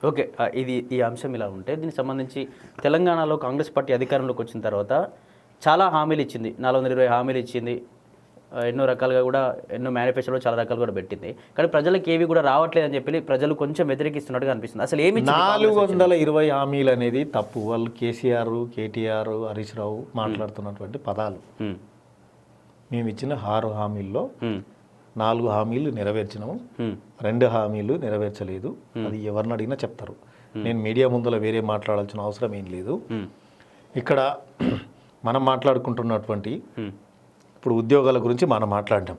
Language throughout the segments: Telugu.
ఓకే. ఇది ఈ అంశం ఇలా ఉంటే దీనికి సంబంధించి తెలంగాణలో కాంగ్రెస్ పార్టీ అధికారంలోకి వచ్చిన తర్వాత చాలా హామీలు ఇచ్చింది. 420 హామీలు ఇచ్చింది. ఎన్నో రకాలుగా కూడా ఎన్నో మేనిఫెస్టోలో చాలా రకాలు కూడా పెట్టింది. కానీ ప్రజలకు ఏవి కూడా రావట్లేదని చెప్పి ప్రజలు కొంచెం వ్యతిరేకిస్తున్నట్టుగా అనిపిస్తుంది. అసలు ఏమి 420 హామీలు అనేది తప్పు. వాళ్ళు కేసీఆర్, కేటీఆర్, హరీష్ రావు మాట్లాడుతున్నటువంటి పదాలు. మేము ఇచ్చిన 6 హామీల్లో 4 హామీలు నెరవేర్చినాము, 2 హామీలు నెరవేర్చలేదు. అది ఎవరిని అడిగినా చెప్తారు. నేను మీడియా ముందర వేరే మాట్లాడాల్సిన అవసరం ఏం లేదు. ఇక్కడ మనం మాట్లాడుకుంటున్నటువంటి ఇప్పుడు ఉద్యోగాల గురించి మనం మాట్లాడినాం,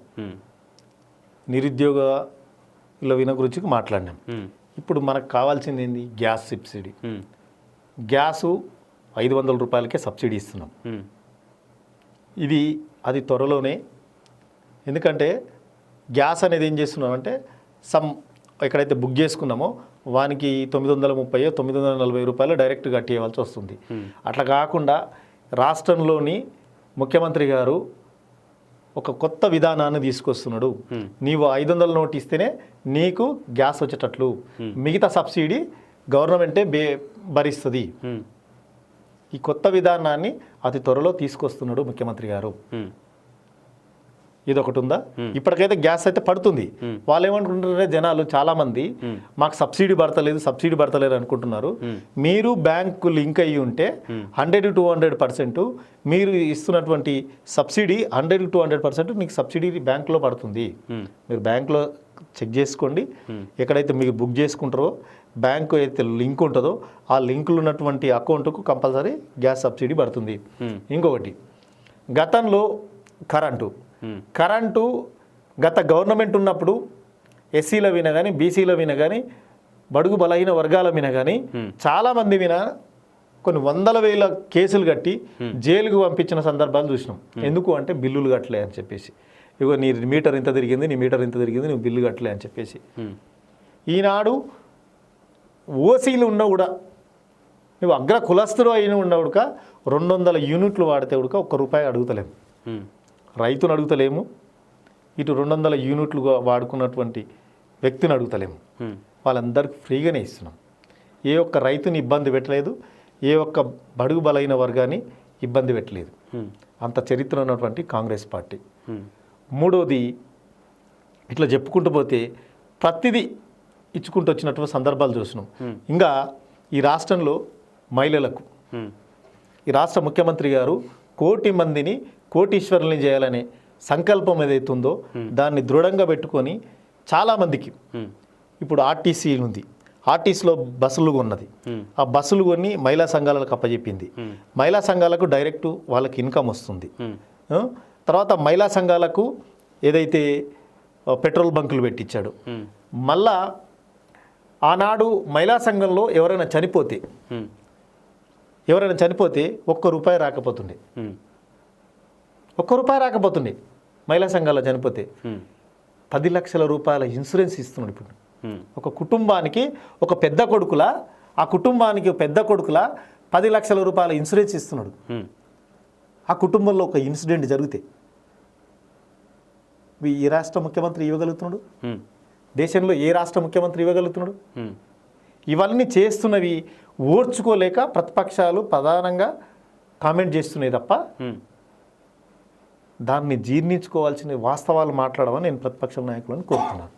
నిరుద్యోగుల గురించి మాట్లాడినాం. ఇప్పుడు మనకు కావాల్సింది ఏంది? Gas subsidy. గ్యాసు 500 రూపాయలకే సబ్సిడీ ఇస్తున్నాం. అది త్వరలోనే, ఎందుకంటే గ్యాస్ అనేది ఏం చేస్తున్నాం అంటే ఎక్కడైతే బుక్ చేసుకున్నామో వానికి 930 940 రూపాయలు డైరెక్ట్ కట్టేయవలసి వస్తుంది. అట్లా కాకుండా రాష్ట్రంలోని ముఖ్యమంత్రి గారు ఒక కొత్త విధానాన్ని తీసుకొస్తున్నాడు. నీవు 500 నోట్ ఇస్తేనే నీకు గ్యాస్ వచ్చేటట్లు, మిగతా సబ్సిడీ గవర్నమెంటే భరిస్తుంది. ఈ కొత్త విధానాన్ని అతి త్వరలో తీసుకొస్తున్నాడు ముఖ్యమంత్రి గారు. ఇది ఒకటి ఉందా? ఇప్పటికైతే గ్యాస్ అయితే పడుతుంది. వాళ్ళు ఏమనుకుంటున్నారంటే జనాలు చాలామంది మాకు సబ్సిడీ పడతలేదు అనుకుంటున్నారు. మీరు బ్యాంకు లింక్ అయ్యి ఉంటే 100 to 200% మీరు ఇస్తున్నటువంటి సబ్సిడీ 100 to 200% నీకు సబ్సిడీ బ్యాంకులో పడుతుంది. మీరు బ్యాంకులో చెక్ చేసుకోండి. ఎక్కడైతే మీరు బుక్ చేసుకుంటారో బ్యాంకు అయితే లింక్ ఉంటుందో ఆ లింకులు ఉన్నటువంటి అకౌంట్కు కంపల్సరీ గ్యాస్ సబ్సిడీ పడుతుంది. ఇంకొకటి, గతంలో కరెంటు గత గవర్నమెంట్ ఉన్నప్పుడు ఎస్సీల విన కానీ, బీసీల విన కానీ, బడుగు బలహీన వర్గాల విన కానీ చాలామంది విన కొన్ని 100,000 కేసులు కట్టి జైలుకు పంపించిన సందర్భాలు చూసినాం. ఎందుకు అంటే బిల్లులు కట్టలే అని చెప్పేసి. ఇగో నీ మీటర్ ఇంత తిరిగింది, నువ్వు బిల్లు కట్టలే అని చెప్పేసి. ఈనాడు ఓసీలు ఉన్న కూడా, నువ్వు అగ్ర కులస్తులు అయిన ఉన్న ఉడక 200 యూనిట్లు వాడితే ఉడక ₹1 అడుగుతలేము, రైతును అడుగుతలేము, ఇటు 200 యూనిట్లు వాడుకున్నటువంటి వ్యక్తిని అడుగుతలేము. వాళ్ళందరికీ ఫ్రీగానే ఇస్తున్నాం. ఏ ఒక్క రైతుని ఇబ్బంది పెట్టలేదు, ఏ ఒక్క బడుగు బలైన వర్గాన్ని ఇబ్బంది పెట్టలేదు. అంత చరిత్ర ఉన్నటువంటి కాంగ్రెస్ పార్టీ. మూడోది, ఇట్లా చెప్పుకుంటూ పోతే ప్రతిదీ ఇచ్చుకుంటూ వచ్చినటువంటి సందర్భాలు చూసినాం. ఇంకా ఈ రాష్ట్రంలో మహిళలకు ఈ రాష్ట్ర ముఖ్యమంత్రి గారు 1,00,00,000 మందిని కోటీశ్వరుల్ని చేయాలనే సంకల్పం ఏదైతుందో దాన్ని దృఢంగా పెట్టుకొని చాలామందికి ఇప్పుడు ఆర్టీసీ ఉంది, ఆర్టీసీలో బస్సులు ఉన్నది. ఆ బస్సులు కొని మహిళా సంఘాలకు అప్పచెప్పింది. మహిళా సంఘాలకు డైరెక్ట్ వాళ్ళకి ఇన్కమ్ వస్తుంది. తర్వాత మహిళా సంఘాలకు ఏదైతే పెట్రోల్ బంకులు పెట్టించాడు. మళ్ళా ఆనాడు మహిళా సంఘంలో ఎవరైనా చనిపోతే ₹1 రాకపోతుండే, ₹1 రాకపోతుండే. మహిళా సంఘాల్లో చనిపోతే 10 లక్షల రూపాయల ఇన్సూరెన్స్ ఇస్తున్నాడు. ఇప్పుడు ఒక కుటుంబానికి ఒక పెద్ద కొడుకులా, ఆ కుటుంబానికి పెద్ద కొడుకులా 10 లక్షల రూపాయల ఇన్సూరెన్స్ ఇస్తున్నాడు. ఆ కుటుంబంలో ఒక ఇన్సిడెంట్ జరిగితే ఈ రాష్ట్ర ముఖ్యమంత్రి ఇవ్వగలుగుతున్నాడు? దేశంలో ఏ రాష్ట్ర ముఖ్యమంత్రి ఇవ్వగలుగుతున్నాడు? ఇవన్నీ చేస్తున్నవి ఓర్చుకోలేక ప్రతిపక్షాలు ప్రధానంగా కామెంట్ చేస్తున్నాయి తప్ప దాన్ని జీర్ణించుకోవాల్సిన వాస్తవాలు మాట్లాడమని నేను ప్రతిపక్ష నాయకులను కోరుతున్నాను.